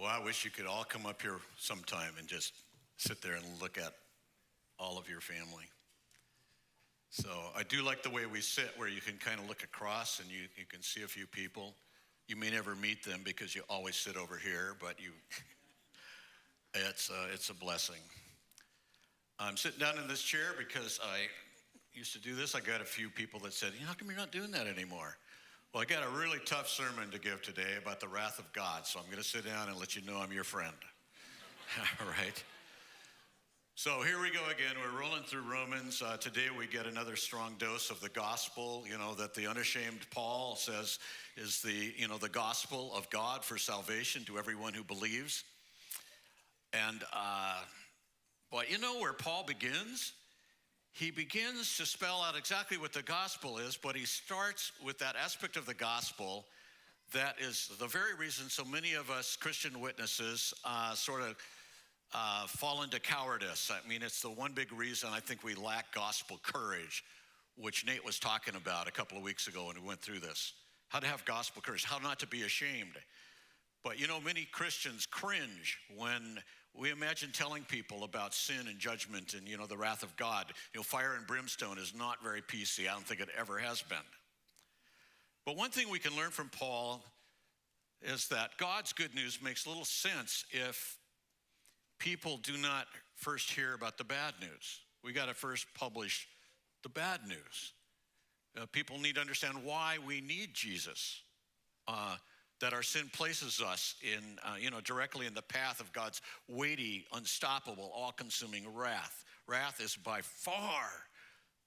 Well, I wish you could all come up here sometime and just sit there and look at all of your family. So I do like the way we sit, where you can kind of look across and you can see a few people. You may never meet them because you always sit over here, but it's a blessing. I'm sitting down in this chair because I used to do this. I got a few people that said, how come you're not doing that anymore? Well, I got a really tough sermon to give today about the wrath of God, so I'm going to sit down and let you know I'm your friend. All right. So here we go again. We're rolling through Romans. Today we get another strong dose of the gospel, that the unashamed Paul says is the gospel of God for salvation to everyone who believes. And, but where Paul begins? He begins to spell out exactly what the gospel is, but he starts with that aspect of the gospel that is the very reason so many of us Christian witnesses fall into cowardice. I mean, it's the one big reason I think we lack gospel courage, which Nate was talking about a couple of weeks ago when we went through this. How to have gospel courage, how not to be ashamed. But many Christians cringe when we imagine telling people about sin and judgment and, the wrath of God. Fire and brimstone is not very PC. I don't think it ever has been. But one thing we can learn from Paul is that God's good news makes little sense if people do not first hear about the bad news. We got to first publish the bad news. People need to understand why we need Jesus. That our sin places us in, directly in the path of God's weighty, unstoppable, all-consuming wrath. Wrath is by far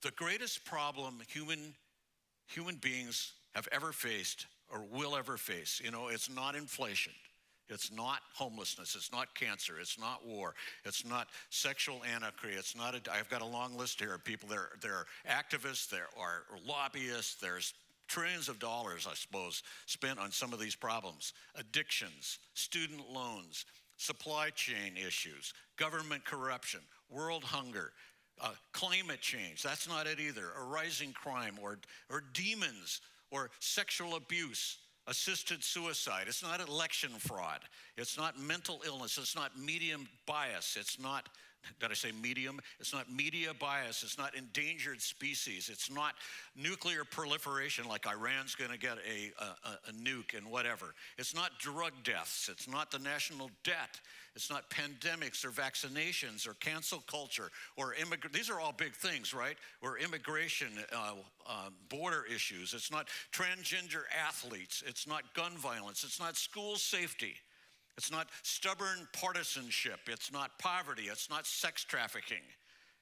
the greatest problem human beings have ever faced or will ever face. It's not inflation. It's not homelessness. It's not cancer. It's not war. It's not sexual anarchy. I've got a long list here of people. There are activists. There are lobbyists. There's trillions of dollars, I suppose, spent on some of these problems. Addictions, student loans, supply chain issues, government corruption, world hunger, climate change. That's not it either. A rising crime or demons or sexual abuse, assisted suicide. It's not election fraud. It's not mental illness. It's not medium bias. It's not, did I say medium? It's not media bias. It's not endangered species. It's not nuclear proliferation like Iran's going to get a nuke and whatever. It's not drug deaths. It's not the national debt. It's not pandemics or vaccinations or cancel culture or These are all big things, right? Or immigration, border issues. It's not transgender athletes. It's not gun violence. It's not school safety. It's not stubborn partisanship. It's not poverty. It's not sex trafficking.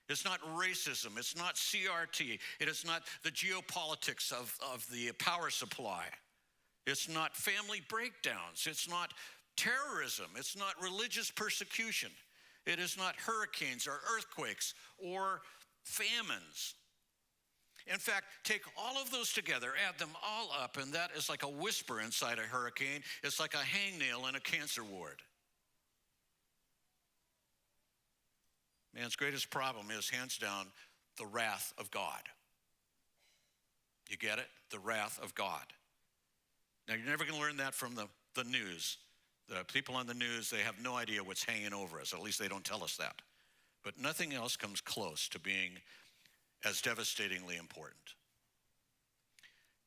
It's not racism. It's not CRT. It is not the geopolitics of the power supply. It's not family breakdowns. It's not terrorism. It's not religious persecution. It is not hurricanes or earthquakes or famines. In fact, take all of those together, add them all up, and that is like a whisper inside a hurricane. It's like a hangnail in a cancer ward. Man's greatest problem is, hands down, the wrath of God. You get it? The wrath of God. Now, you're never going to learn that from the news. The people on the news, they have no idea what's hanging over us. At least they don't tell us that. But nothing else comes close to being as devastatingly important.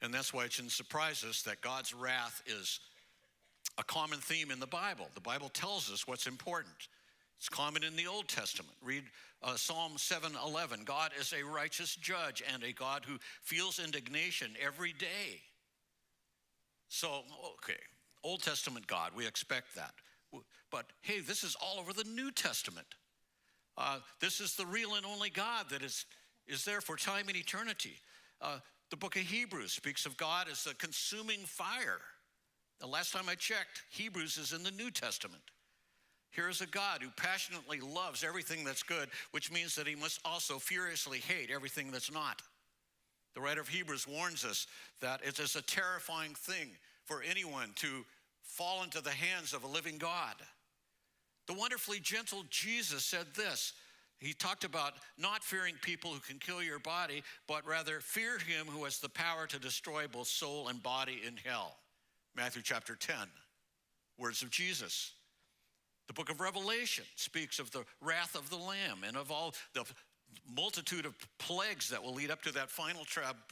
And that's why it shouldn't surprise us that God's wrath is a common theme in the Bible. The Bible tells us what's important. It's common in the Old Testament. Read Psalm 7:11. God is a righteous judge and a God who feels indignation every day. So, okay, Old Testament God, we expect that. But hey, this is all over the New Testament. This is the real and only God that is there for time and eternity. The book of Hebrews speaks of God as a consuming fire. The last time I checked, Hebrews is in the New Testament. Here's a God who passionately loves everything that's good, which means that he must also furiously hate everything that's not. The writer of Hebrews warns us that it is a terrifying thing for anyone to fall into the hands of a living God. The wonderfully gentle Jesus said this. He talked about not fearing people who can kill your body, but rather fear him who has the power to destroy both soul and body in hell. Matthew chapter 10, words of Jesus. The book of Revelation speaks of the wrath of the Lamb and of all the multitude of plagues that will lead up to that final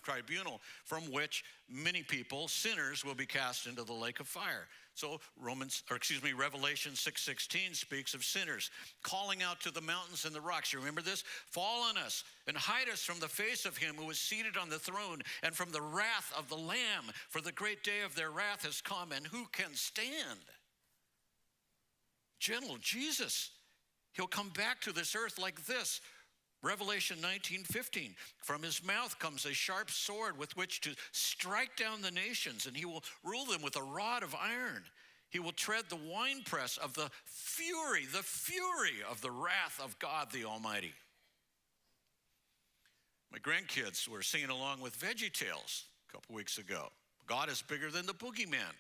tribunal from which many people, sinners, will be cast into the lake of fire. So Revelation 6:16 speaks of sinners calling out to the mountains and the rocks. You remember this? Fall on us and hide us from the face of him who is seated on the throne and from the wrath of the Lamb, for the great day of their wrath has come, and who can stand? Gentle Jesus, he'll come back to this earth like this. Revelation 19:15, from his mouth comes a sharp sword with which to strike down the nations, and he will rule them with a rod of iron. He will tread the winepress of the fury of the wrath of God the Almighty. My grandkids were singing along with VeggieTales a couple weeks ago. God is bigger than the boogeyman.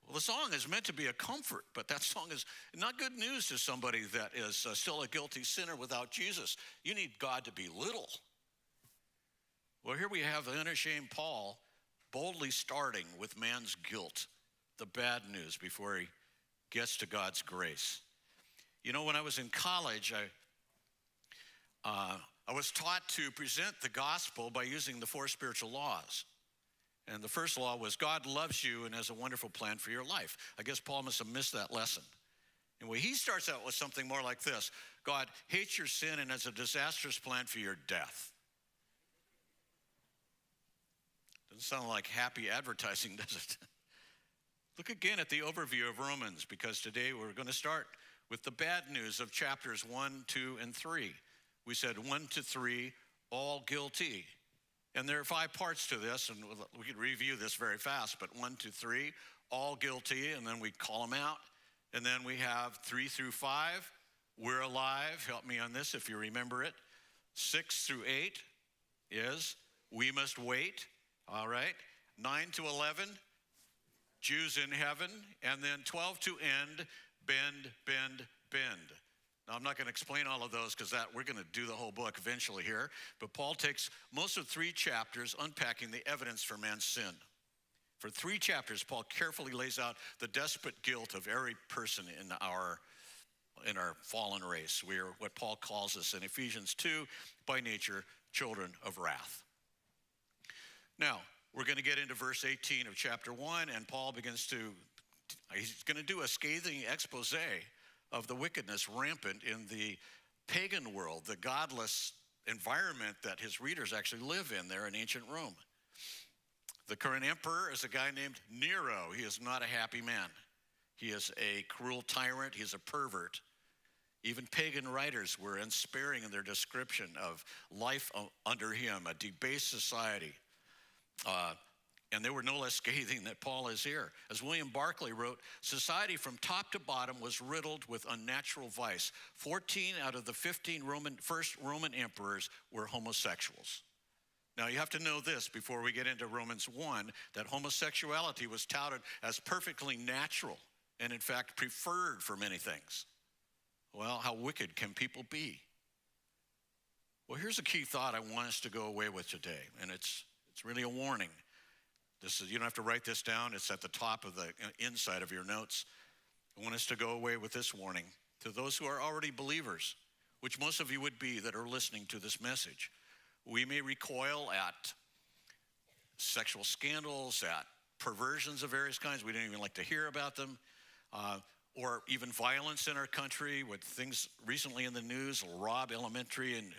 Well, the song is meant to be a comfort, but that song is not good news to somebody that is still a guilty sinner without Jesus. You need God to be little. Well, here we have the unashamed Paul boldly starting with man's guilt, the bad news, before he gets to God's grace. You know, when I was in college, I was taught to present the gospel by using the 4 spiritual laws. And the first law was God loves you and has a wonderful plan for your life. I guess Paul must have missed that lesson. Anyway, he starts out with something more like this. God hates your sin and has a disastrous plan for your death. Doesn't sound like happy advertising, does it? Look again at the overview of Romans, because today we're going to start with the bad news of chapters 1, 2, and 3. We said 1 to 3, all guilty. And there are 5 parts to this, and we could review this very fast, but 1 to 3, all guilty, and then we call them out. And then we have 3 through 5, we're alive. Help me on this if you remember it. 6 through 8 is we must wait. All right. 9 to 11, Jews in heaven. And then 12 to end, bend, bend, bend. Now, I'm not going to explain all of those because we're going to do the whole book eventually here. But Paul takes most of 3 chapters unpacking the evidence for man's sin. For 3 chapters, Paul carefully lays out the desperate guilt of every person in our fallen race. We are what Paul calls us in Ephesians 2, by nature, children of wrath. Now, we're going to get into verse 18 of chapter 1, and Paul he's going to do a scathing expose of the wickedness rampant in the pagan world, the godless environment that his readers actually live in there in ancient Rome. The current emperor is a guy named Nero. He is not a happy man. He is a cruel tyrant. He's a pervert. Even pagan writers were unsparing in their description of life under him, a debased society. And they were no less scathing that Paul is here. As William Barclay wrote, society from top to bottom was riddled with unnatural vice. 14 out of the 15 first Roman emperors were homosexuals. Now, you have to know this before we get into Romans 1, that homosexuality was touted as perfectly natural and, in fact, preferred for many things. Well, how wicked can people be? Well, here's a key thought I want us to go away with today, and it's really a warning. You don't have to write this down. It's at the top of the inside of your notes. I want us to go away with this warning to those who are already believers, which most of you would be that are listening to this message. We may recoil at sexual scandals, at perversions of various kinds. We don't even like to hear about them, or even violence in our country with things recently in the news. Robb Elementary in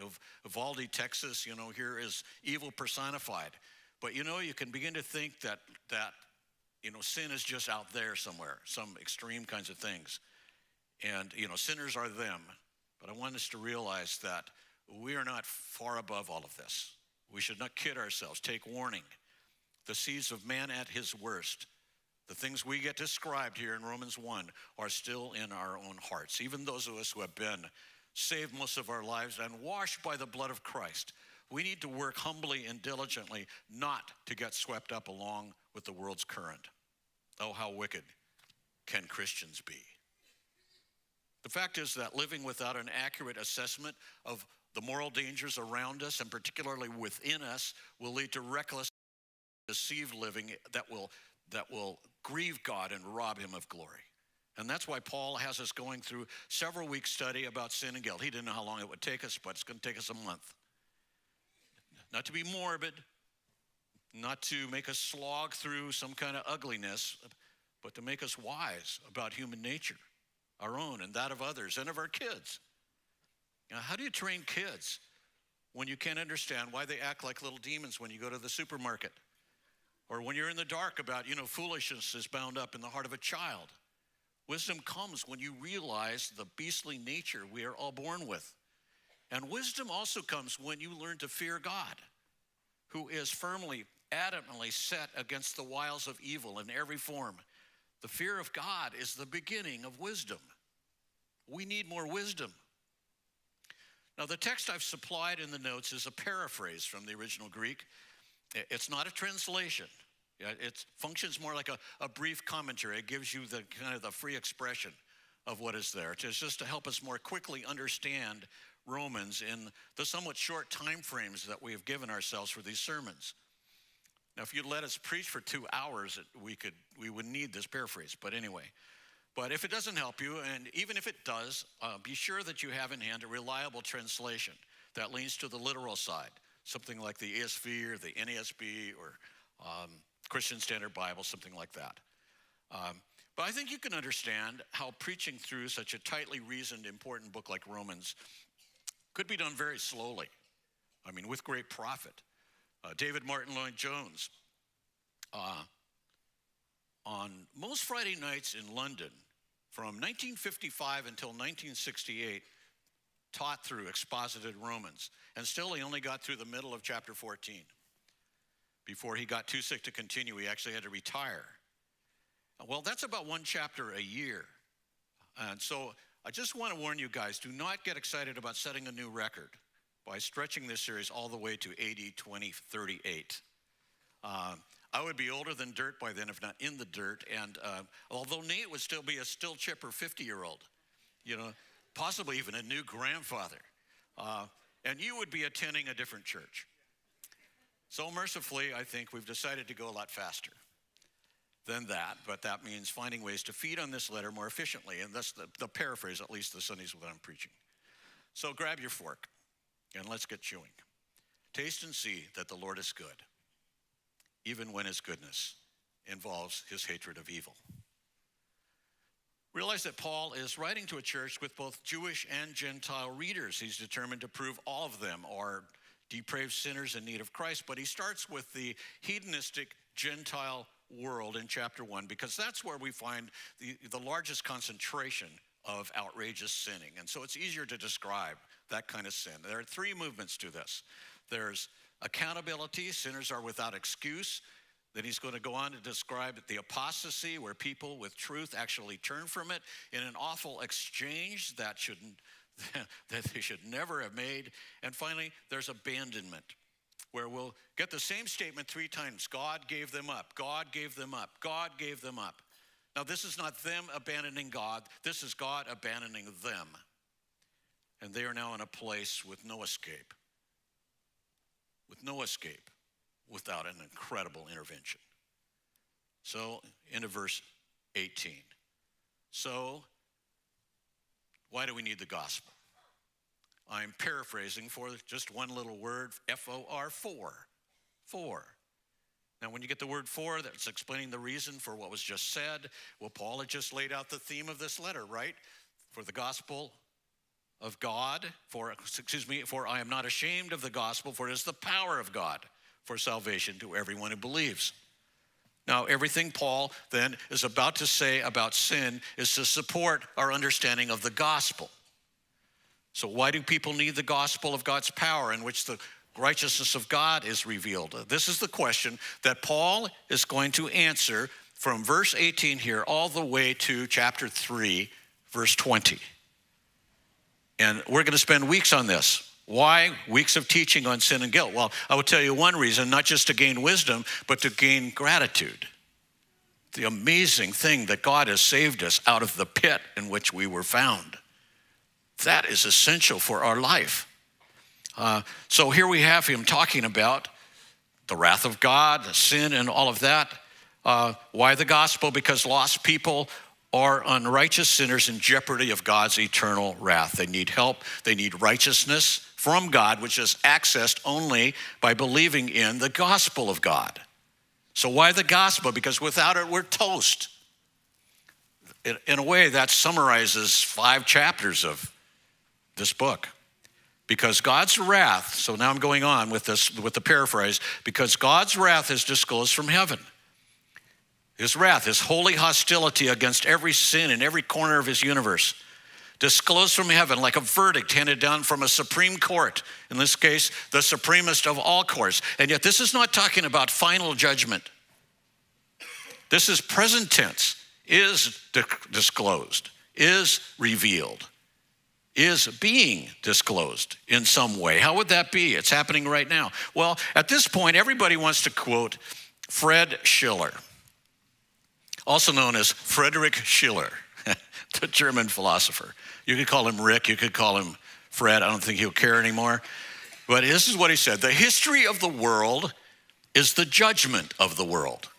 Uvalde, Texas, here is evil personified. But you can begin to think that sin is just out there somewhere, some extreme kinds of things. And, sinners are them. But I want us to realize that we are not far above all of this. We should not kid ourselves. Take warning. The seeds of man at his worst, the things we get described here in Romans 1 are still in our own hearts. Even those of us who have been saved most of our lives and washed by the blood of Christ, we need to work humbly and diligently not to get swept up along with the world's current. Oh, how wicked can Christians be? The fact is that living without an accurate assessment of the moral dangers around us, and particularly within us, will lead to reckless, deceived living that will grieve God and rob him of glory. And that's why Paul has us going through several weeks study about sin and guilt. He didn't know how long it would take us, but it's going to take us a month. Not to be morbid, not to make us slog through some kind of ugliness, but to make us wise about human nature, our own and that of others and of our kids. Now, how do you train kids when you can't understand why they act like little demons when you go to the supermarket? Or when you're in the dark about, foolishness is bound up in the heart of a child. Wisdom comes when you realize the beastly nature we are all born with. And wisdom also comes when you learn to fear God, who is firmly, adamantly set against the wiles of evil in every form. The fear of God is the beginning of wisdom. We need more wisdom. Now, the text I've supplied in the notes is a paraphrase from the original Greek. It's not a translation. It functions more like a brief commentary. It gives you the kind of the free expression of what is there. It's just to help us more quickly understand Romans in the somewhat short time frames that we have given ourselves for these sermons. Now, if you'd let us preach for 2 hours, we would need this paraphrase. But anyway, if it doesn't help you, and even if it does, be sure that you have in hand a reliable translation that leans to the literal side, something like the ESV or the NASB or Christian Standard Bible, something like that. But I think you can understand how preaching through such a tightly reasoned, important book like Romans could be done very slowly. With great profit. David Martin Lloyd-Jones, on most Friday nights in London, from 1955 until 1968, taught through exposited Romans. And still, he only got through the middle of chapter 14. Before he got too sick to continue, he actually had to retire. Well, that's about one chapter a year. And so I just want to warn you guys, do not get excited about setting a new record by stretching this series all the way to AD 2038. I would be older than dirt by then, if not in the dirt. And although Nate would still be a still chipper 50-year-old, possibly even a new grandfather. And you would be attending a different church. So mercifully, I think we've decided to go a lot faster than that, but that means finding ways to feed on this letter more efficiently, and that's the paraphrase, at least the Sundays when I'm preaching. So grab your fork, and let's get chewing. Taste and see that the Lord is good, even when his goodness involves his hatred of evil. Realize that Paul is writing to a church with both Jewish and Gentile readers. He's determined to prove all of them are depraved sinners in need of Christ, but he starts with the hedonistic Gentile world in chapter 1 because that's where we find the largest concentration of outrageous sinning. And so it's easier to describe that kind of sin. There are three movements to this. There's accountability, sinners are without excuse. Then he's going to go on to describe the apostasy, where people with truth actually turn from it in an awful exchange that they should never have made. And finally, there's abandonment, where we'll get the same statement three times. God gave them up. God gave them up. God gave them up. Now, this is not them abandoning God. This is God abandoning them. And they are now in a place with no escape. With no escape without an incredible intervention. So, into verse 18. So, why do we need the gospel? I'm paraphrasing for just one little word, F-O-R, for. Now, when you get the word for, that's explaining the reason for what was just said. Well, Paul had just laid out the theme of this letter, right? For the gospel of God, for I am not ashamed of the gospel, for it is the power of God for salvation to everyone who believes. Now, everything Paul then is about to say about sin is to support our understanding of the gospel. So why do people need the gospel of God's power in which the righteousness of God is revealed? This is the question that Paul is going to answer from verse 18 here all the way to chapter 3, verse 20. And we're going to spend weeks on this. Why? Weeks of teaching on sin and guilt. Well, I will tell you one reason, not just to gain wisdom, but to gain gratitude. The amazing thing that God has saved us out of the pit in which we were found. That is essential for our life. So here we have him talking about the wrath of God, the sin and all of that. Why the gospel? Because lost people are unrighteous sinners in jeopardy of God's eternal wrath. They need help. They need righteousness from God, which is accessed only by believing in the gospel of God. So why the gospel? Because without it, we're toast. In a way, that summarizes 5 chapters of this book. Because God's wrath, so now I'm going on with this, with the paraphrase, because God's wrath is disclosed from heaven. His wrath, his holy hostility against every sin in every corner of his universe, disclosed from heaven like a verdict handed down from a supreme court, in this case, the supremest of all courts. And yet this is not talking about final judgment. This is present tense, is disclosed, is revealed, is being disclosed in some way. How would that be? It's happening right now. Well, at this point, everybody wants to quote Fred Schiller, also known as Friedrich Schiller, the German philosopher. You could call him Rick, you could call him Fred. I don't think he'll care anymore. But this is what he said: the history of the world is the judgment of the world.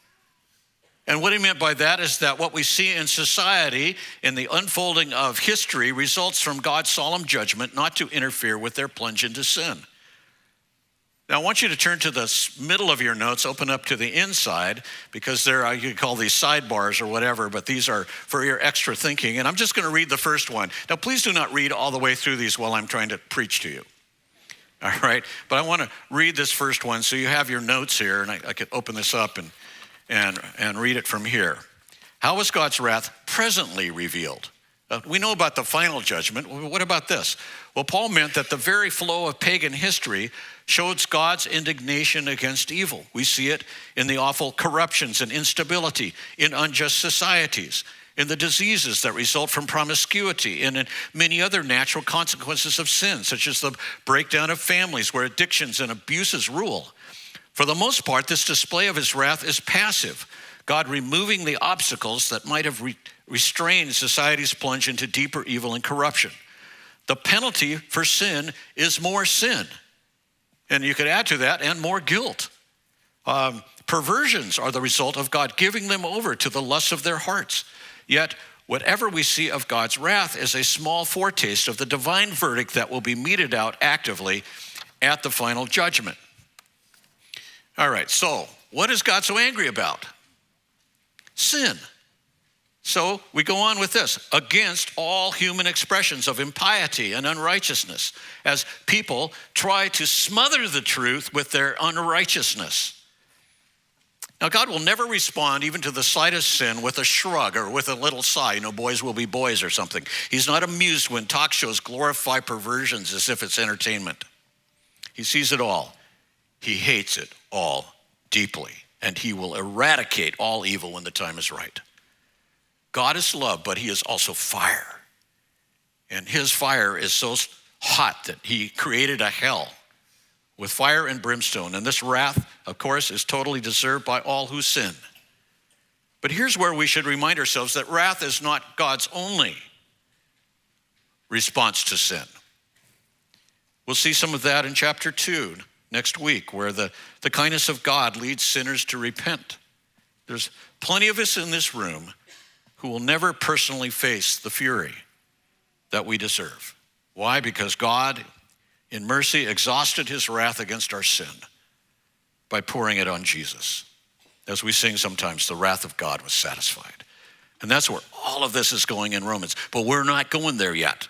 And what he meant by that is that what we see in society in the unfolding of history results from God's solemn judgment not to interfere with their plunge into sin. Now, I want you to turn to the middle of your notes, open up to the inside, because there you could call these sidebars or whatever, but these are for your extra thinking. And I'm just going to read the first one. Now, please do not read all the way through these while I'm trying to preach to you. All right? But I want to read this first one so you have your notes here, and I could open this up and read it from here. How is God's wrath presently revealed? We know about the final judgment. What about this? Well, Paul meant that the very flow of pagan history shows God's indignation against evil. We see it in the awful corruptions and instability in unjust societies, in the diseases that result from promiscuity, and in many other natural consequences of sin, such as the breakdown of families where addictions and abuses rule. For the most part, this display of his wrath is passive, God removing the obstacles that might have restrained society's plunge into deeper evil and corruption. The penalty for sin is more sin. And you could add to that, and more guilt. Perversions are the result of God giving them over to the lusts of their hearts. Yet, whatever we see of God's wrath is a small foretaste of the divine verdict that will be meted out actively at the final judgment. All right, so what is God so angry about? Sin. So we go on with this: against all human expressions of impiety and unrighteousness, as people try to smother the truth with their unrighteousness. Now, God will never respond even to the slightest sin with a shrug or with a little sigh, boys will be boys or something. He's not amused when talk shows glorify perversions as if it's entertainment. He sees it all. He hates it all deeply, and he will eradicate all evil when the time is right. God is love, but he is also fire. And his fire is so hot that he created a hell with fire and brimstone. And this wrath, of course, is totally deserved by all who sin. But here's where we should remind ourselves that wrath is not God's only response to sin. We'll see some of that in chapter 2 next week, where the kindness of God leads sinners to repent. There's plenty of us in this room who will never personally face the fury that we deserve. Why? Because God, in mercy, exhausted his wrath against our sin by pouring it on Jesus. As we sing sometimes, the wrath of God was satisfied. And that's where all of this is going in Romans. But we're not going there yet.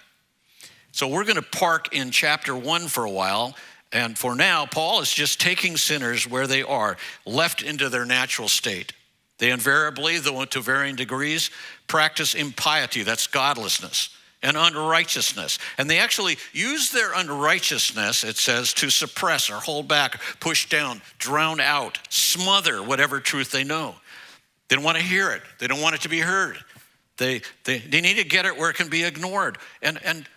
So we're going to park in chapter 1 for a while. And for now, Paul is just taking sinners where they are, left into their natural state. They invariably, though to varying degrees, practice impiety, that's godlessness, and unrighteousness. And they actually use their unrighteousness, it says, to suppress or hold back, push down, drown out, smother whatever truth they know. They don't want to hear it. They don't want it to be heard. They need to get it where it can be ignored. And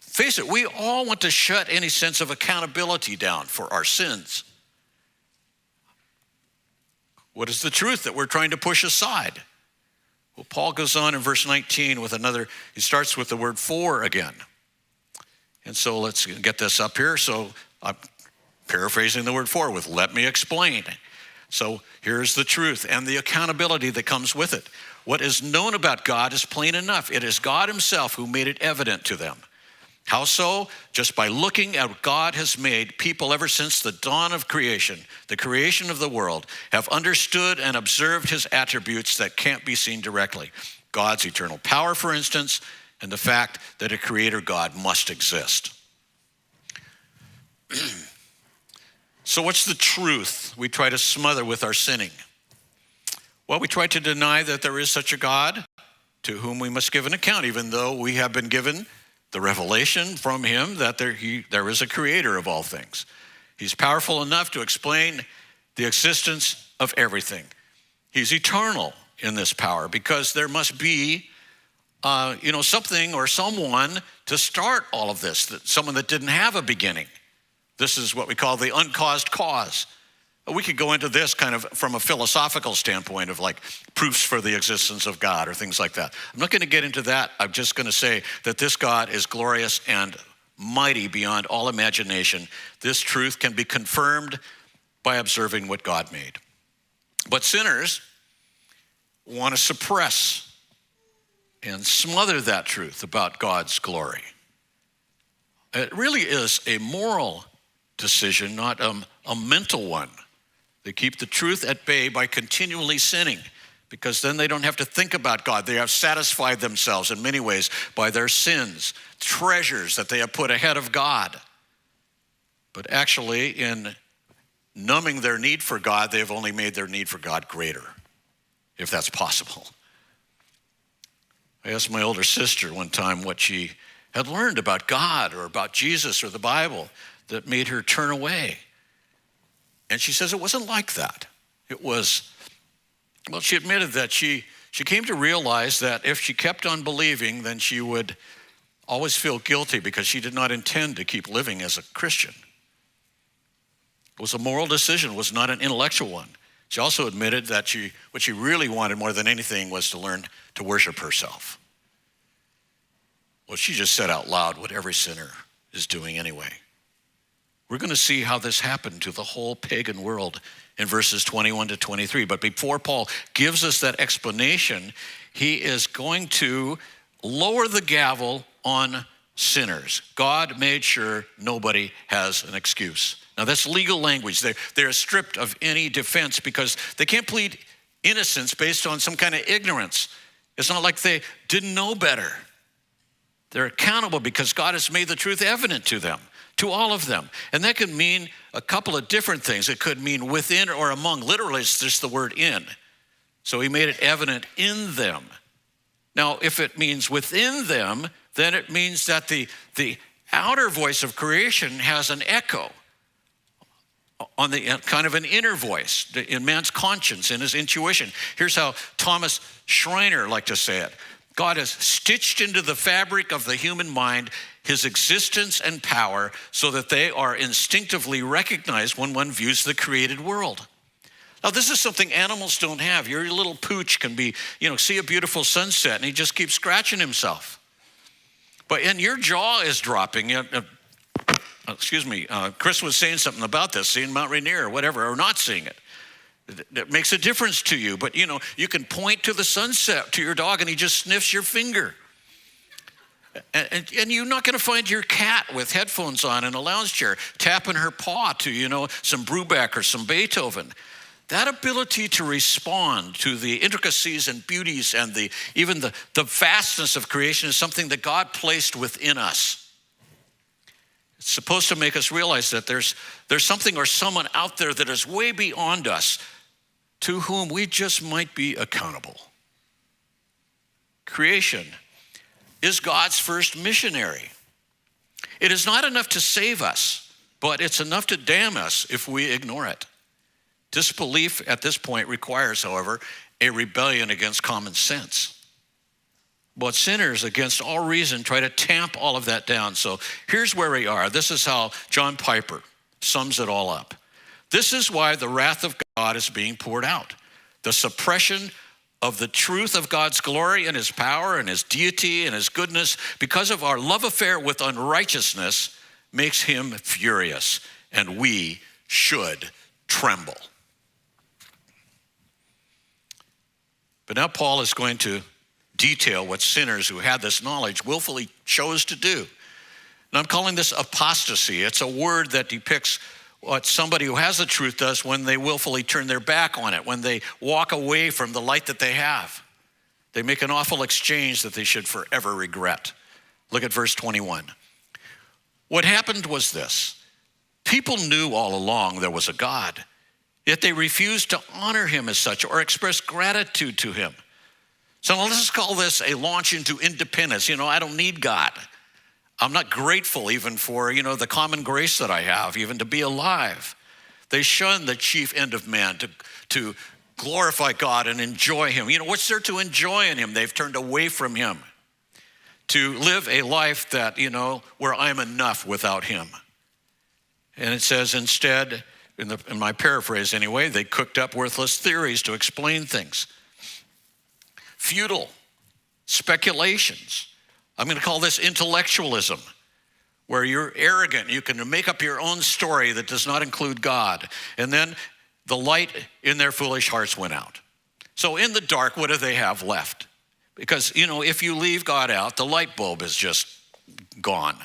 face it, we all want to shut any sense of accountability down for our sins. What is the truth that we're trying to push aside? Well, Paul goes on in verse 19 with he starts with the word for again. And so let's get this up here. So I'm paraphrasing the word for with let me explain. So here's the truth and the accountability that comes with it. What is known about God is plain enough. It is God himself who made it evident to them. How so? Just by looking at what God has made, people ever since the dawn of creation, the creation of the world, have understood and observed his attributes that can't be seen directly. God's eternal power, for instance, and the fact that a creator God must exist. So what's the truth we try to smother with our sinning? Well, we try to deny that there is such a God to whom we must give an account, even though we have been given the revelation from him that there is a creator of all things. He's powerful enough to explain the existence of everything. He's eternal in this power because there must be something or someone to start all of this, someone that didn't have a beginning. This is what we call the uncaused cause. We could go into this kind of from a philosophical standpoint of like proofs for the existence of God or things like that. I'm not going to get into that. I'm just going to say that this God is glorious and mighty beyond all imagination. This truth can be confirmed by observing what God made. But sinners want to suppress and smother that truth about God's glory. It really is a moral decision, not a mental one. They keep the truth at bay by continually sinning, because then they don't have to think about God. They have satisfied themselves in many ways by their sins, treasures that they have put ahead of God. But actually, in numbing their need for God, they have only made their need for God greater, if that's possible. I asked my older sister one time what she had learned about God or about Jesus or the Bible that made her turn away. And she says it wasn't like that. It was, well, she admitted that she came to realize that if she kept on believing, then she would always feel guilty because she did not intend to keep living as a Christian. It was a moral decision, it was not an intellectual one. She also admitted that what she really wanted more than anything was to learn to worship herself. Well, she just said out loud what every sinner is doing anyway. We're going to see how this happened to the whole pagan world in verses 21 to 23. But before Paul gives us that explanation, he is going to lower the gavel on sinners. God made sure nobody has an excuse. Now, that's legal language. They're stripped of any defense because they can't plead innocence based on some kind of ignorance. It's not like they didn't know better. They're accountable because God has made the truth evident to them, to all of them. And that could mean a couple of different things. It could mean within or among. Literally, it's just the word in. So he made it evident in them. Now, if it means within them, then it means that the outer voice of creation has an echo on the kind of an inner voice in man's conscience, in his intuition. Here's how Thomas Schreiner liked to say it. God has stitched into the fabric of the human mind his existence and power so that they are instinctively recognized when one views the created world. Now, this is something animals don't have. Your little pooch can be, see a beautiful sunset and he just keeps scratching himself. And your jaw is dropping. Chris was saying something about this, seeing Mount Rainier or whatever, or not seeing it. That makes a difference to you. But, you can point to the sunset to your dog and he just sniffs your finger. And you're not going to find your cat with headphones on in a lounge chair tapping her paw to, some Brubeck or some Beethoven. That ability to respond to the intricacies and beauties and even the vastness of creation is something that God placed within us. It's supposed to make us realize that there's something or someone out there that is way beyond us to whom we just might be accountable. Creation is God's first missionary. It is not enough to save us, but it's enough to damn us if we ignore it. Disbelief at this point requires, however, a rebellion against common sense. But sinners, against all reason, try to tamp all of that down. So here's where we are. This is how John Piper sums it all up. This is why the wrath of God is being poured out. The suppression of the truth of God's glory and his power and his deity and his goodness because of our love affair with unrighteousness makes him furious, and we should tremble. But now Paul is going to detail what sinners who had this knowledge willfully chose to do. And I'm calling this apostasy. It's a word that depicts what somebody who has the truth does when they willfully turn their back on it, when they walk away from the light that they have. They make an awful exchange that they should forever regret. Look at verse 21. What happened was this. People knew all along there was a God, yet they refused to honor him as such or express gratitude to him. So let's call this a launch into independence. I don't need God. I'm not grateful even for, the common grace that I have, even to be alive. They shun the chief end of man to glorify God and enjoy him. What's there to enjoy in him? They've turned away from him to live a life that, where I'm enough without him. And it says instead, in my paraphrase anyway, they cooked up worthless theories to explain things. Futile speculations. I'm going to call this intellectualism, where you're arrogant. You can make up your own story that does not include God. And then the light in their foolish hearts went out. So in the dark, what do they have left? Because, if you leave God out, the light bulb is just gone.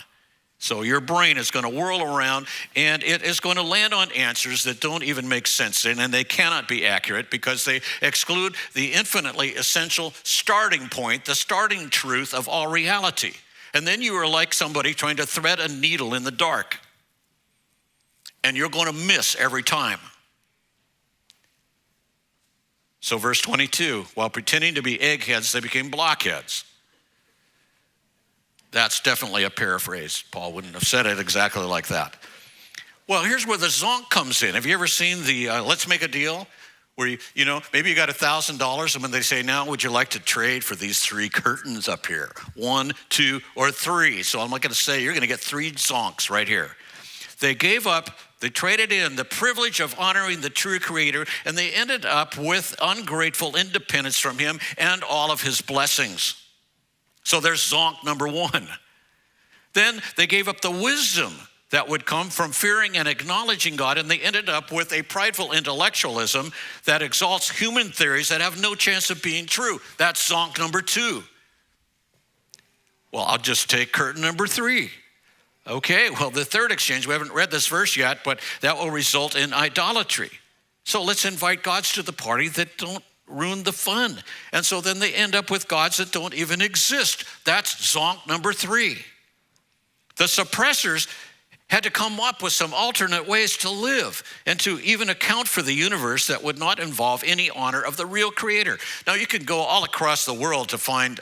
So your brain is going to whirl around, and it is going to land on answers that don't even make sense, and they cannot be accurate because they exclude the infinitely essential starting point, the starting truth of all reality. And then you are like somebody trying to thread a needle in the dark, and you're going to miss every time. So verse 22, while pretending to be eggheads, they became blockheads. That's definitely a paraphrase. Paul wouldn't have said it exactly like that. Well, here's where the zonk comes in. Have you ever seen the let's make a deal? Where, maybe you got $1,000, and when they say, now would you like to trade for these 3 curtains up here? 1, 2, or 3. So I'm not going to say you're going to get 3 zonks right here. They gave up, they traded in the privilege of honoring the true creator, and they ended up with ungrateful independence from him and all of his blessings. So there's zonk number 1. Then they gave up the wisdom that would come from fearing and acknowledging God, and they ended up with a prideful intellectualism that exalts human theories that have no chance of being true. That's zonk number 2. Well, I'll just take curtain number 3. Okay, well, the third exchange, we haven't read this verse yet, but that will result in idolatry. So let's invite gods to the party that don't ruin the fun. And so then they end up with gods that don't even exist. That's zonk number 3. The suppressors had to come up with some alternate ways to live and to even account for the universe that would not involve any honor of the real creator. Now, you can go all across the world to find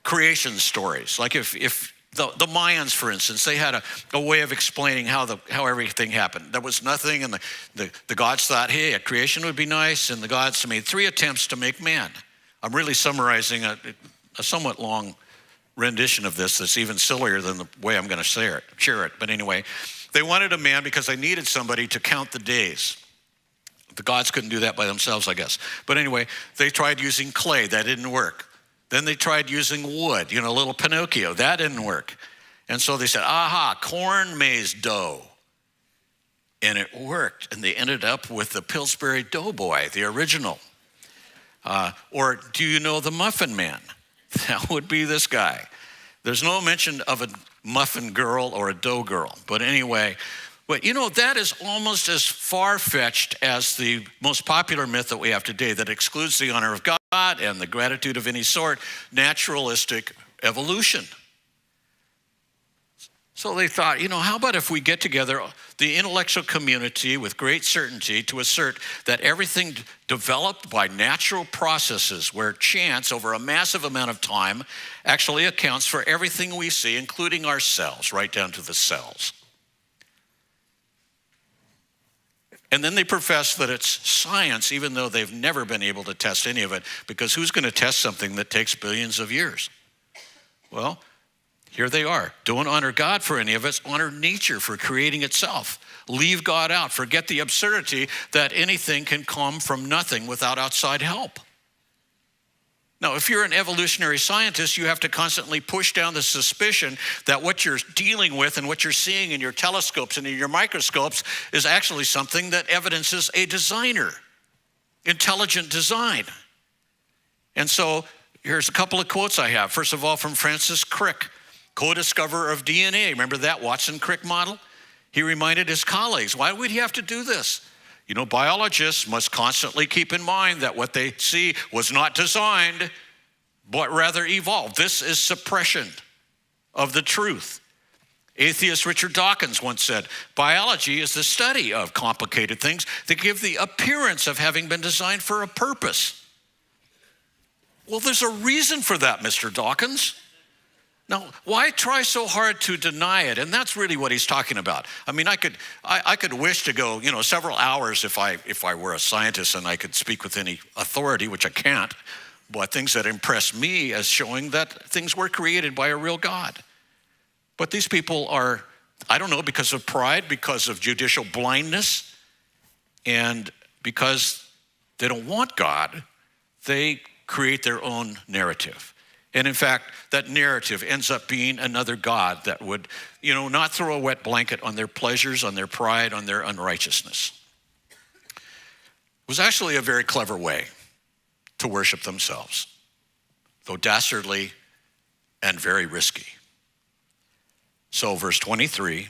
creation stories. Like if the Mayans, for instance, they had a way of explaining how everything happened. There was nothing, and the gods thought, hey, a creation would be nice, and the gods made 3 attempts to make man. I'm really summarizing a somewhat long rendition of this that's even sillier than the way I'm going to share it. But anyway, they wanted a man because they needed somebody to count the days. The gods couldn't do that by themselves, I guess. But anyway, they tried using clay. That didn't work. Then they tried using wood, little Pinocchio. That didn't work. And so they said, aha, corn maze dough. And it worked. And they ended up with the Pillsbury Doughboy, the original. Or do you know the Muffin Man? That would be this guy. There's no mention of a muffin girl or a dough girl. But anyway, that is almost as far-fetched as the most popular myth that we have today that excludes the honor of God and the gratitude of any sort, naturalistic evolution. So they thought, how about if we get together the intellectual community with great certainty to assert that everything developed by natural processes where chance over a massive amount of time actually accounts for everything we see, including ourselves, right down to the cells. And then they profess that it's science, even though they've never been able to test any of it, because who's going to test something that takes billions of years? Well, here they are. Don't honor God for any of it. Honor nature for creating itself. Leave God out. Forget the absurdity that anything can come from nothing without outside help. Now, if you're an evolutionary scientist, you have to constantly push down the suspicion that what you're dealing with and what you're seeing in your telescopes and in your microscopes is actually something that evidences a designer, intelligent design. And so here's a couple of quotes I have. First of all, from Francis Crick, co-discoverer of DNA. Remember that Watson-Crick model? He reminded his colleagues, why would he have to do this? You know, biologists must constantly keep in mind that what they see was not designed, but rather evolved. This is suppression of the truth. Atheist Richard Dawkins once said, biology is the study of complicated things that give the appearance of having been designed for a purpose. Well, there's a reason for that, Mr. Dawkins. Now, why try so hard to deny it? And that's really what he's talking about. I mean, I could wish to go, several hours if I were a scientist and I could speak with any authority, which I can't, but things that impress me as showing that things were created by a real God. But these people are, I don't know, because of pride, because of judicial blindness, and because they don't want God, they create their own narrative. And in fact, that narrative ends up being another God that would, not throw a wet blanket on their pleasures, on their pride, on their unrighteousness. It was actually a very clever way to worship themselves, though dastardly and very risky. So verse 23,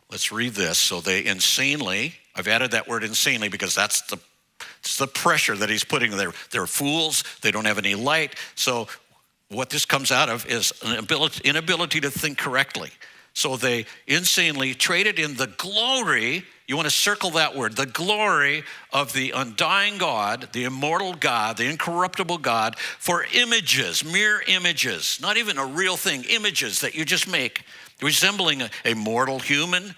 let's read this. So they insanely, I've added that word insanely because it's the pressure that he's putting there. They're fools. They don't have any light. So what this comes out of is an inability to think correctly. So they insanely traded in the glory, you want to circle that word, the glory of the undying God, the immortal God, the incorruptible God, for images, mere images, not even a real thing, images that you just make, resembling a mortal human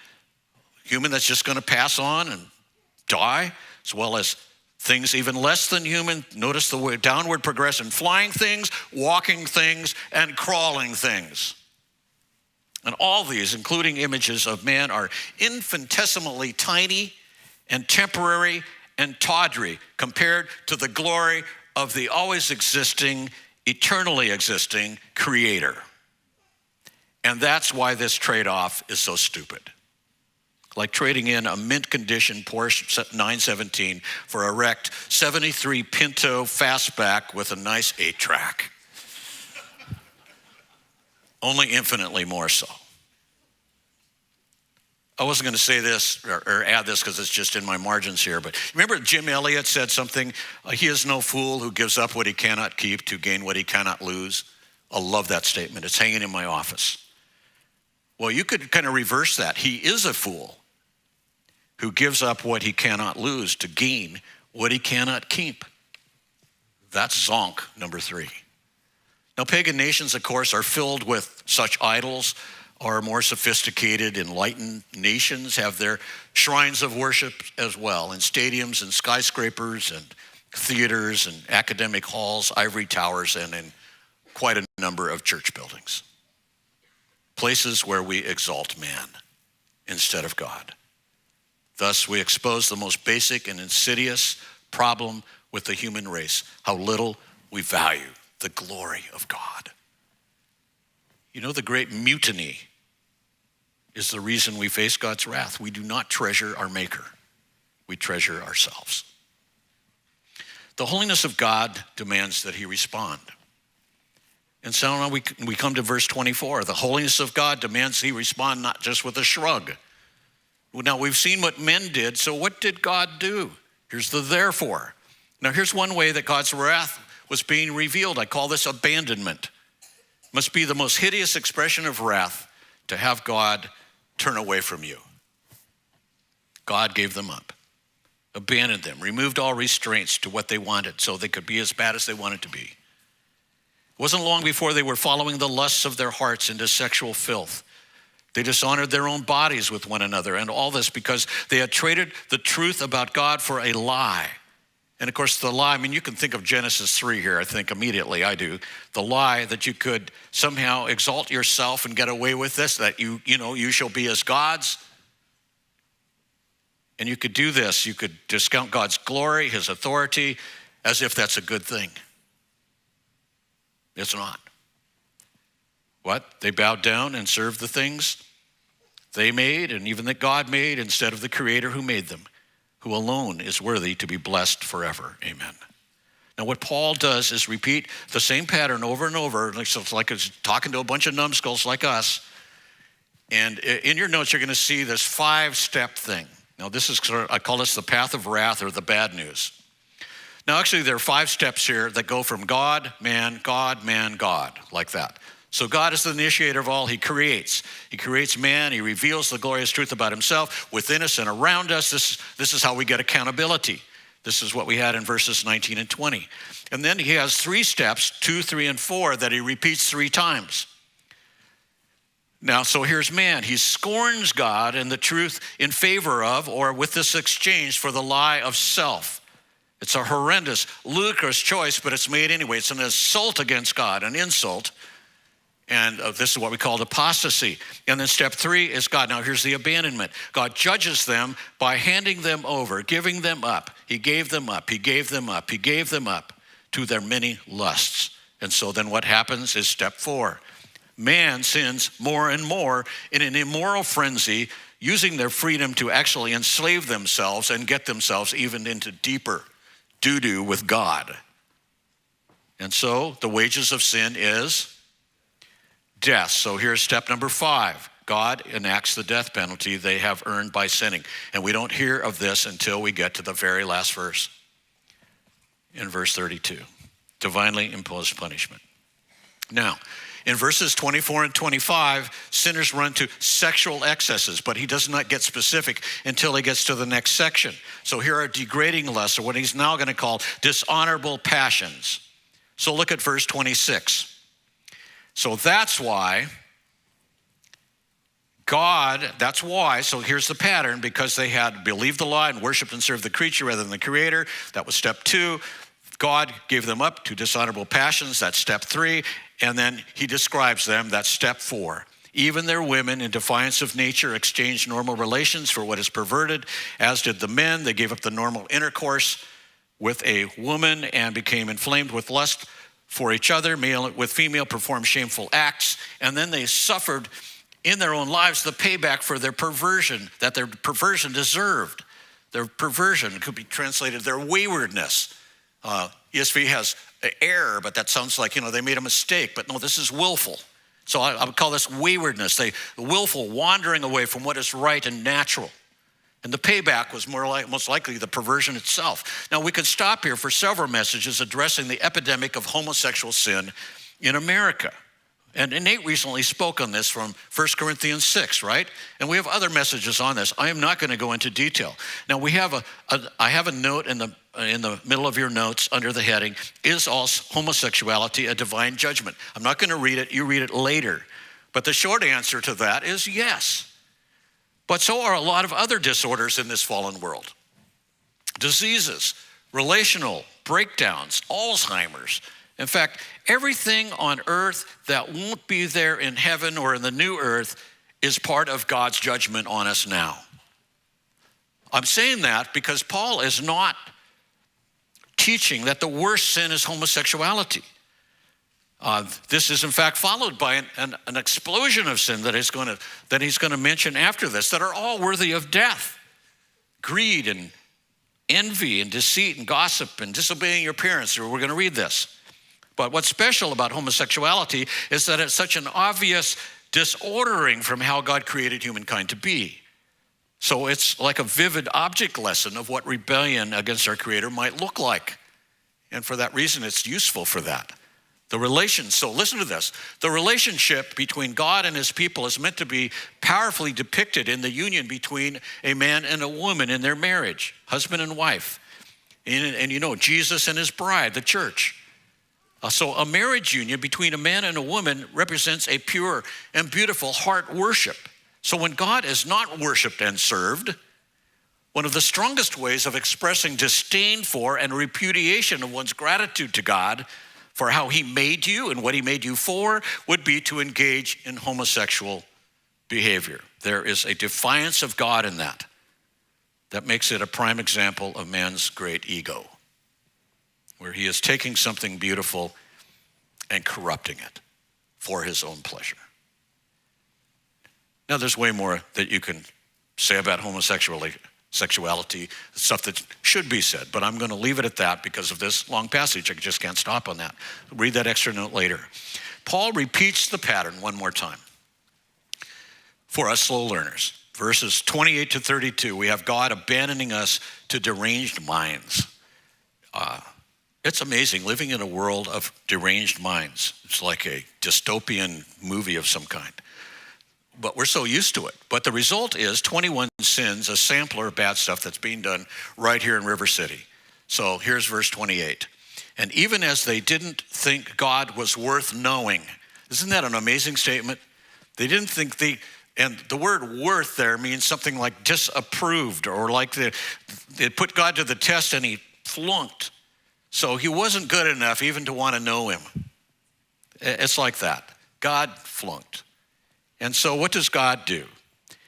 that's just going to pass on and die, as well as things even less than human. Notice the way downward progression, flying things, walking things, and crawling things. And all these, including images of man, are infinitesimally tiny and temporary and tawdry compared to the glory of the always existing, eternally existing Creator. And that's why this trade-off is so stupid. Like trading in a mint condition Porsche 917 for a wrecked 73 Pinto fastback with a nice 8-track. Only infinitely more so. I wasn't going to say this or add this because it's just in my margins here, but remember Jim Elliot said something, he is no fool who gives up what he cannot keep to gain what he cannot lose. I love that statement. It's hanging in my office. Well, you could kind of reverse that. He is a fool who gives up what he cannot lose to gain what he cannot keep. That's zonk, number 3. Now, pagan nations, of course, are filled with such idols. Our more sophisticated, enlightened nations have their shrines of worship as well, in stadiums and skyscrapers and theaters and academic halls, ivory towers, and in quite a number of church buildings. Places where we exalt man instead of God. Thus, we expose the most basic and insidious problem with the human race, how little we value the glory of God. You know, the great mutiny is the reason we face God's wrath. We do not treasure our Maker. We treasure ourselves. The holiness of God demands that he respond. And so now we come to verse 24. The holiness of God demands he respond not just with a shrug. Now, we've seen what men did, so what did God do? Here's the therefore. Now, here's one way that God's wrath was being revealed. I call this abandonment. Must be the most hideous expression of wrath to have God turn away from you. God gave them up, abandoned them, removed all restraints to what they wanted so they could be as bad as they wanted to be. It wasn't long before they were following the lusts of their hearts into sexual filth. They dishonored their own bodies with one another, and all this because they had traded the truth about God for a lie. And of course, the lie, I mean, you can think of Genesis 3 here, I think immediately, I do. The lie that you could somehow exalt yourself and get away with this, that you shall be as gods. And you could do this, you could discount God's glory, his authority, as if that's a good thing. It's not. What? They bowed down and served the things they made and even that God made instead of the Creator who made them, who alone is worthy to be blessed forever. Amen. Now, what Paul does is repeat the same pattern over and over. So it's like it's talking to a bunch of numbskulls like us. And in your notes, you're going to see this 5-step thing. Now, this is, I call this the path of wrath or the bad news. Now, actually, there are 5 steps here that go from God, man, like that. So God is the initiator of all. He creates. He creates man. He reveals the glorious truth about himself within us and around us. This is how we get accountability. This is what we had in verses 19 and 20. And then he has 3 steps, 2, 3, and 4, that he repeats 3 times. Now, so here's man. He scorns God and the truth in favor of, or with this exchange for the lie of self. It's a horrendous, ludicrous choice, but it's made anyway. It's an assault against God, an insult. And this is what we call apostasy. And then step 3 is God. Now, here's the abandonment. God judges them by handing them over, giving them up. He gave them up. He gave them up. He gave them up to their many lusts. And so then what happens is step 4. Man sins more and more in an immoral frenzy, using their freedom to actually enslave themselves and get themselves even into deeper doo-doo with God. And so the wages of sin is death. So here's step number 5. God enacts the death penalty they have earned by sinning. And we don't hear of this until we get to the very last verse. In verse 32, divinely imposed punishment. Now, in verses 24 and 25, sinners run to sexual excesses, but he does not get specific until he gets to the next section. So here are degrading lusts, or what he's now going to call dishonorable passions. So look at verse 26. So that's why, so here's the pattern, because they had believed the lie and worshiped and served the creature rather than the creator. That was step 2. God gave them up to dishonorable passions. That's step 3. And then he describes them. That's step 4. Even their women, in defiance of nature, exchanged normal relations for what is perverted, as did the men. They gave up the normal intercourse with a woman and became inflamed with lust for each other. Male with female performed shameful acts. And then they suffered in their own lives the payback for their perversion, that their perversion deserved. Their perversion could be translated their waywardness. ESV has error, but that sounds like, they made a mistake. But no, this is willful. So I would call this waywardness, the willful wandering away from what is right and natural. And the payback was most likely the perversion itself. Now, we could stop here for several messages addressing the epidemic of homosexual sin in America. And Nate recently spoke on this from 1 Corinthians 6, right? And we have other messages on this. I am not going to go into detail. Now, I have a note in the middle of your notes under the heading, Is All Homosexuality a Divine Judgment? I'm not going to read it. You read it later. But the short answer to that is yes. But so are a lot of other disorders in this fallen world. Diseases, relational breakdowns, Alzheimer's. In fact, everything on earth that won't be there in heaven or in the new earth is part of God's judgment on us now. I'm saying that because Paul is not teaching that the worst sin is homosexuality. This is in fact followed by an explosion of sin that he's going to mention after this, that are all worthy of death. Greed and envy and deceit and gossip and disobeying your parents. We're going to read this. But what's special about homosexuality is that it's such an obvious disordering from how God created humankind to be. So it's like a vivid object lesson of what rebellion against our Creator might look like. And for that reason, it's useful for that. So listen to this. The relationship between God and his people is meant to be powerfully depicted in the union between a man and a woman in their marriage, husband and wife. And Jesus and his bride, the church. So a marriage union between a man and a woman represents a pure and beautiful heart worship. So when God is not worshiped and served, one of the strongest ways of expressing disdain for and repudiation of one's gratitude to God for how he made you and what he made you for would be to engage in homosexual behavior. There is a defiance of God in that. That makes it a prime example of man's great ego, where he is taking something beautiful and corrupting it for his own pleasure. Now, there's way more that you can say about homosexuality. sexuality, stuff that should be said. But I'm going to leave it at that because of this long passage. I just can't stop on that. Read that extra note later. Paul repeats the pattern one more time for us slow learners. Verses 28 to 32, we have God abandoning us to deranged minds. It's amazing living in a world of deranged minds. It's like a dystopian movie of some kind. But we're so used to it. But the result is 21 sins, a sampler of bad stuff that's being done right here in River City. So here's verse 28. And even as they didn't think God was worth knowing. Isn't that an amazing statement? They didn't think and the word worth there means something like disapproved, or like they put God to the test and he flunked. So he wasn't good enough even to want to know him. It's like that. God flunked. And so what does God do?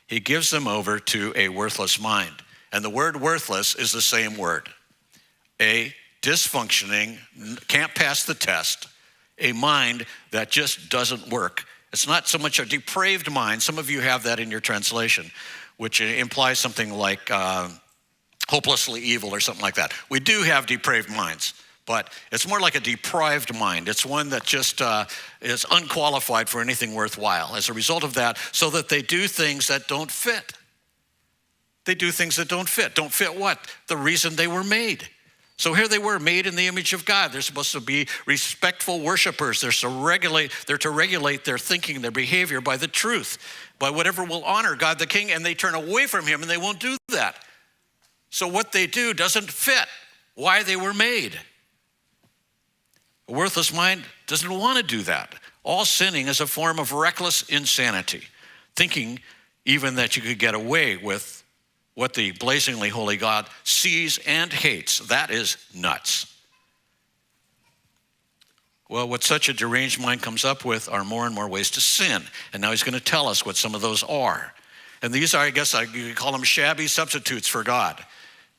He gives them over to a worthless mind. And the word worthless is the same word. A dysfunctioning, can't pass the test, a mind that just doesn't work. It's not so much a depraved mind. Some of you have that in your translation, which implies something like hopelessly evil or something like that. We do have depraved minds, but it's more like a deprived mind. It's one that just is unqualified for anything worthwhile. As a result of that, so that they do things that don't fit. They do things that don't fit. Don't fit what? The reason they were made. So here they were, made in the image of God. They're supposed to be respectful worshipers. They're to regulate their thinking, their behavior by the truth, by whatever will honor God the King, and they turn away from him and they won't do that. So what they do doesn't fit why they were made. A worthless mind doesn't want to do that. All sinning is a form of reckless insanity, thinking even that you could get away with what the blazingly holy God sees and hates. That is nuts. Well, what such a deranged mind comes up with are more and more ways to sin. And now he's going to tell us what some of those are. And these are, I guess you could call them shabby substitutes for God.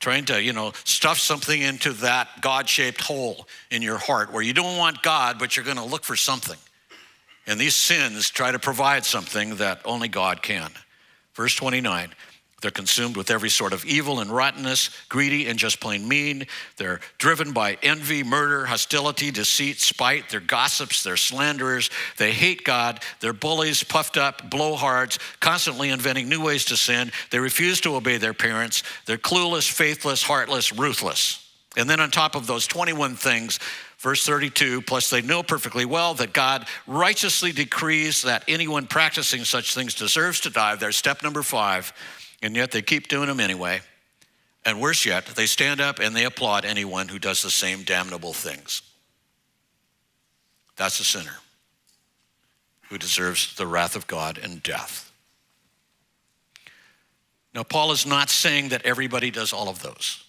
Trying to, stuff something into that God-shaped hole in your heart where you don't want God, but you're going to look for something. And these sins try to provide something that only God can. Verse 29. They're consumed with every sort of evil and rottenness, greedy and just plain mean. They're driven by envy, murder, hostility, deceit, spite. They're gossips, they're slanderers. They hate God. They're bullies, puffed up, blowhards, constantly inventing new ways to sin. They refuse to obey their parents. They're clueless, faithless, heartless, ruthless. And then on top of those 21 things, verse 32, plus they know perfectly well that God righteously decrees that anyone practicing such things deserves to die. There's step number 5. And yet they keep doing them anyway. And worse yet, they stand up and they applaud anyone who does the same damnable things. That's a sinner who deserves the wrath of God and death. Now, Paul is not saying that everybody does all of those.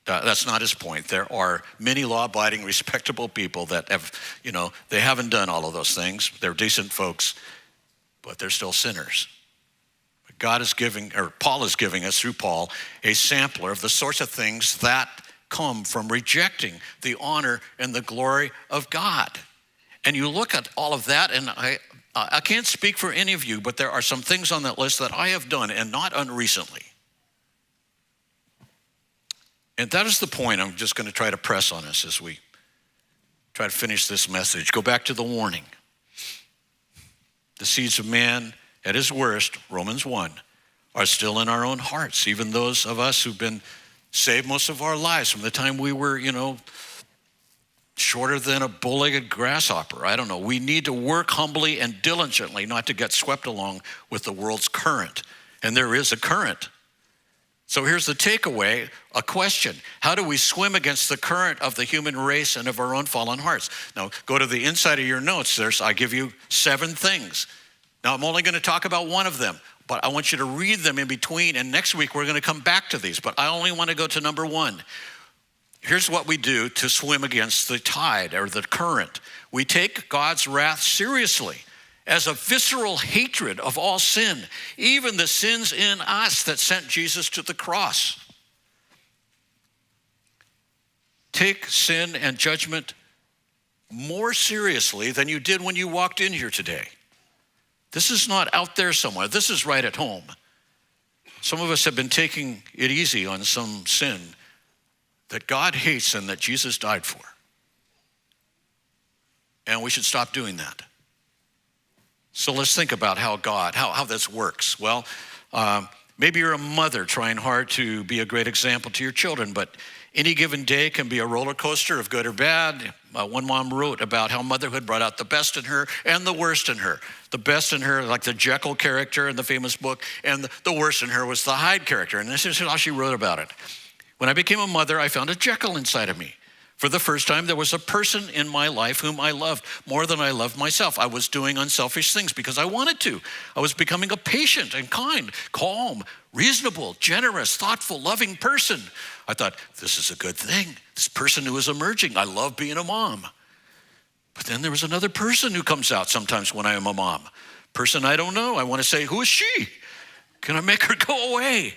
That's not his point. There are many law-abiding, respectable people that have, they haven't done all of those things. They're decent folks, but they're still sinners. Paul is giving us, through Paul, a sampler of the sorts of things that come from rejecting the honor and the glory of God. And you look at all of that, and I can't speak for any of you, but there are some things on that list that I have done, and not unrecently. And that is the point I'm just going to try to press on us as we try to finish this message. Go back to the warning. The seeds of man, at his worst, Romans 1, are still in our own hearts, even those of us who've been saved most of our lives from the time we were, shorter than a bow-legged grasshopper. I don't know. We need to work humbly and diligently not to get swept along with the world's current. And there is a current. So here's the takeaway, a question. How do we swim against the current of the human race and of our own fallen hearts? Now, go to the inside of your notes. I give you 7 things. Now, I'm only going to talk about one of them, but I want you to read them in between, and next week we're going to come back to these, but I only want to go to number 1. Here's what we do to swim against the tide or the current. We take God's wrath seriously as a visceral hatred of all sin, even the sins in us that sent Jesus to the cross. Take sin and judgment more seriously than you did when you walked in here today. This is not out there somewhere. This is right at home. Some of us have been taking it easy on some sin that God hates and that Jesus died for. And we should stop doing that. So let's think about how this works. Well, maybe you're a mother trying hard to be a great example to your children, but any given day can be a roller coaster of good or bad. One mom wrote about how motherhood brought out the best in her and the worst in her. The best in her, like the Jekyll character in the famous book, and the worst in her was the Hyde character. And this is how she wrote about it. When I became a mother, I found a Jekyll inside of me. For the first time, there was a person in my life whom I loved more than I loved myself. I was doing unselfish things because I wanted to. I was becoming a patient and kind, calm, reasonable, generous, thoughtful, loving person. I thought, this is a good thing. This person who is emerging, I love being a mom. But then there was another person who comes out sometimes when I am a mom. Person I don't know. I want to say, who is she? Can I make her go away?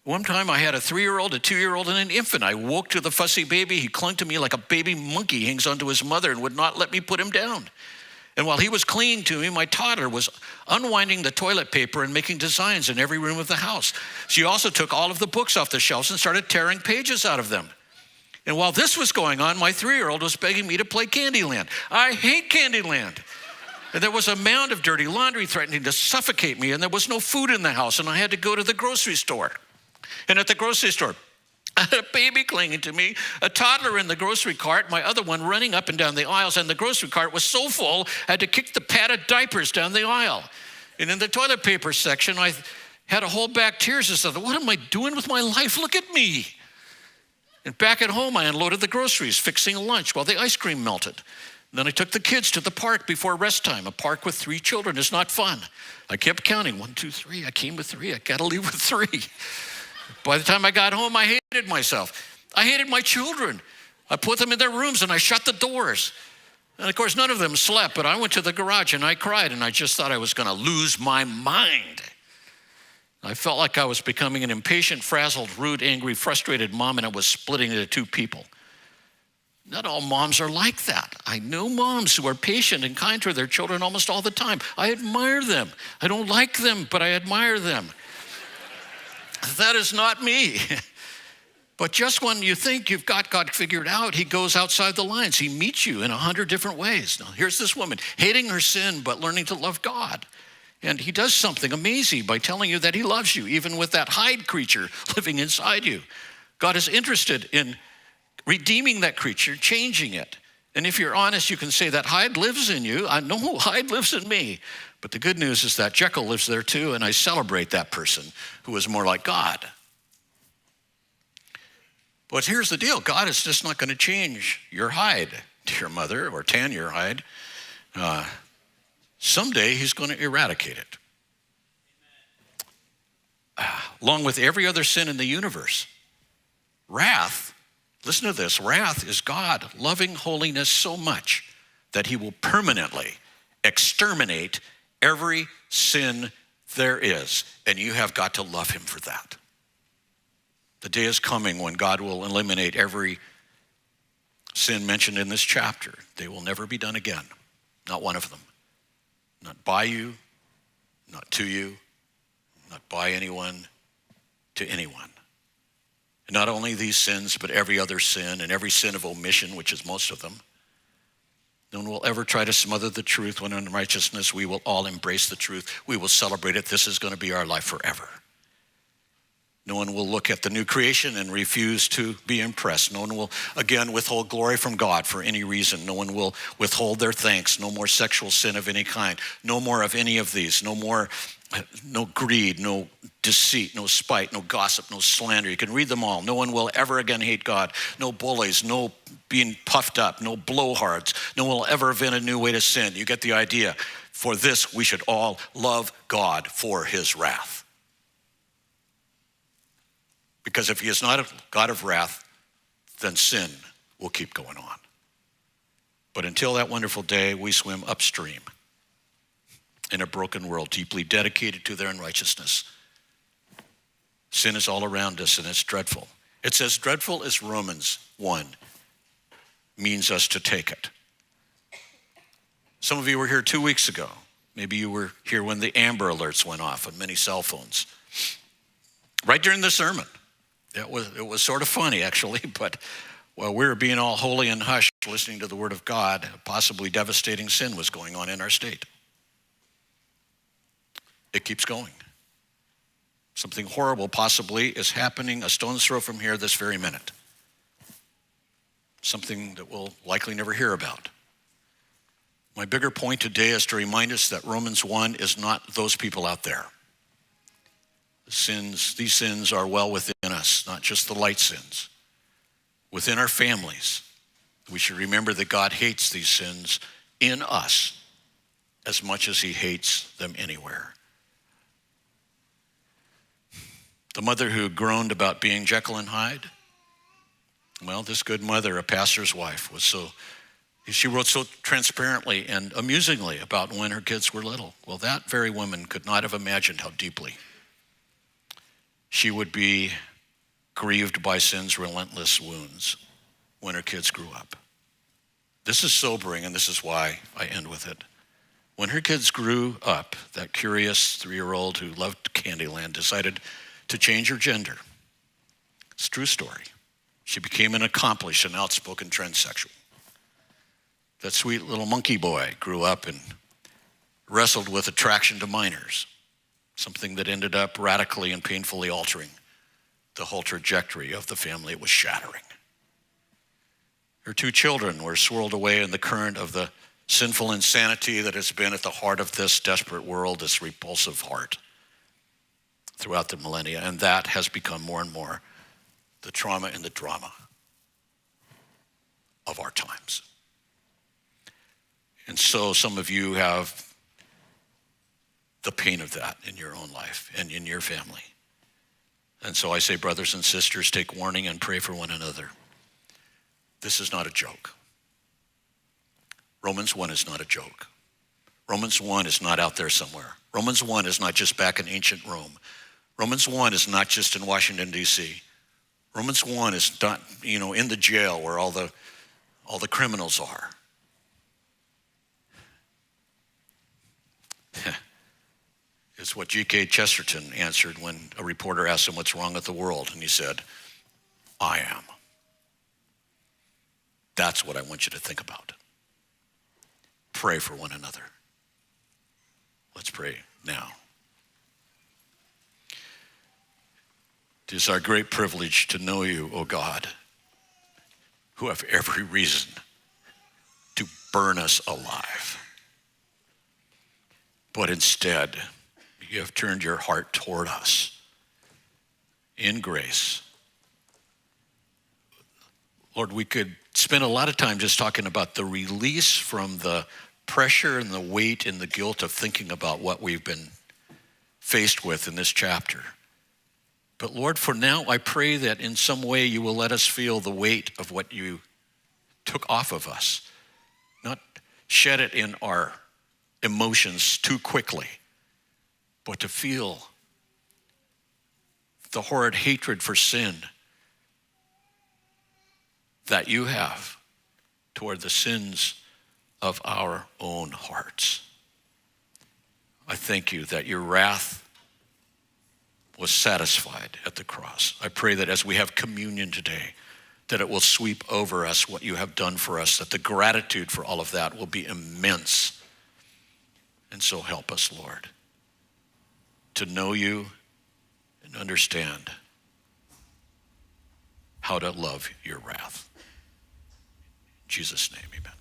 One time I had a 3-year-old, a 2-year-old, and an infant. I woke to the fussy baby. He clung to me like a baby monkey hangs onto his mother and would not let me put him down. And while he was clinging to me, my toddler was unwinding the toilet paper and making designs in every room of the house. She also took all of the books off the shelves and started tearing pages out of them. And while this was going on, my 3-year-old was begging me to play Candyland. I hate Candyland. And there was a mound of dirty laundry threatening to suffocate me, and there was no food in the house, and I had to go to the grocery store. And at the grocery store, I had a baby clinging to me, a toddler in the grocery cart, my other one running up and down the aisles, and the grocery cart was so full, I had to kick the padded diapers down the aisle. And in the toilet paper section, I had to hold back tears and said, what am I doing with my life? Look at me. And back at home, I unloaded the groceries, fixing lunch while the ice cream melted. Then I took the kids to the park before rest time. A park with 3 children is not fun. I kept counting, 1, 2, 3. I came with 3. I got to leave with 3. By the time I got home, I hated myself. I hated my children. I put them in their rooms and I shut the doors. And of course, none of them slept, but I went to the garage and I cried and I just thought I was going to lose my mind. I felt like I was becoming an impatient, frazzled, rude, angry, frustrated mom, and I was splitting into 2 people. Not all moms are like that. I know moms who are patient and kind to their children almost all the time. I admire them. I don't like them, but I admire them. That is not me. But just when you think you've got God figured out, he goes outside the lines. He meets you in 100 different ways. Now, here's this woman, hating her sin, but learning to love God. And he does something amazing by telling you that he loves you, even with that Hyde creature living inside you. God is interested in redeeming that creature, changing it. And if you're honest, you can say that Hyde lives in you. I know Hyde lives in me. But the good news is that Jekyll lives there too, and I celebrate that person who is more like God. But here's the deal. God is just not going to change your Hyde, dear mother, or tan your Hyde. Someday he's going to eradicate it. Along with every other sin in the universe. Wrath, listen to this, wrath is God loving holiness so much that he will permanently exterminate every sin there is, and you have got to love him for that. The day is coming when God will eliminate every sin mentioned in this chapter. They will never be done again, not one of them. Not by you, not to you, not by anyone, to anyone. And not only these sins, but every other sin and every sin of omission, which is most of them. No one will ever try to smother the truth when in unrighteousness. We will all embrace the truth. We will celebrate it. This is going to be our life forever. No one will look at the new creation and refuse to be impressed. No one will, again, withhold glory from God for any reason. No one will withhold their thanks. No more sexual sin of any kind. No more of any of these. No greed, no deceit, no spite, no gossip, no slander. You can read them all. No one will ever again hate God. No bullies, no being puffed up, no blowhards. No one will ever invent a new way to sin. You get the idea. For this, we should all love God for his wrath. Because if he is not a God of wrath, then sin will keep going on. But until that wonderful day, we swim upstream in a broken world, deeply dedicated to their unrighteousness. Sin is all around us, and it's dreadful. It's as dreadful as Romans 1 means us to take it. Some of you were here 2 weeks ago. Maybe you were here when the Amber Alerts went off on many cell phones. right during the sermon. It was sort of funny, actually, but while we were being all holy and hushed, listening to the Word of God, possibly devastating sin was going on in our state. It keeps going. Something horrible possibly is happening a stone's throw from here this very minute. Something that we'll likely never hear about. My bigger point today is to remind us that Romans 1 is not those people out there. These sins are well within us, not just the light sins. Within our families, we should remember that God hates these sins in us as much as he hates them anywhere. The mother who groaned about being Jekyll and Hyde, well, this good mother, a pastor's wife, she wrote so transparently and amusingly about when her kids were little. Well, that very woman could not have imagined how deeply she would be grieved by sin's relentless wounds when her kids grew up. This is sobering, and this is why I end with it. When her kids grew up, that curious 3-year-old who loved Candyland decided to change her gender. It's a true story. She became an accomplished and outspoken transsexual. That sweet little monkey boy grew up and wrestled with attraction to minors, something that ended up radically and painfully altering the whole trajectory of the family. It was shattering. Her 2 children were swirled away in the current of the sinful insanity that has been at the heart of this desperate world, this repulsive heart, throughout the millennia. And that has become more and more the trauma and the drama of our times. And so some of you have the pain of that in your own life and in your family. And so I say, brothers and sisters, take warning and pray for one another. This is not a joke. Romans 1 is not a joke. Romans 1 is not out there somewhere. Romans 1 is not just back in ancient Rome. Romans 1 is not just in Washington, D.C. Romans 1 is not, in the jail where all the criminals are. It's what G.K. Chesterton answered when a reporter asked him what's wrong with the world, and he said, I am. That's what I want you to think about. Pray for one another. Let's pray now. It is our great privilege to know you, O God, who have every reason to burn us alive. But instead, you have turned your heart toward us in grace. Lord, we could spend a lot of time just talking about the release from the pressure and the weight and the guilt of thinking about what we've been faced with in this chapter. But Lord, for now, I pray that in some way you will let us feel the weight of what you took off of us, not shed it in our emotions too quickly, but to feel the horrid hatred for sin that you have toward the sins of our own hearts. I thank you that your wrath was satisfied at the cross. I pray that as we have communion today, that it will sweep over us what you have done for us, that the gratitude for all of that will be immense. And so help us, Lord, to know you and understand how to love your wrath. In Jesus' name, amen.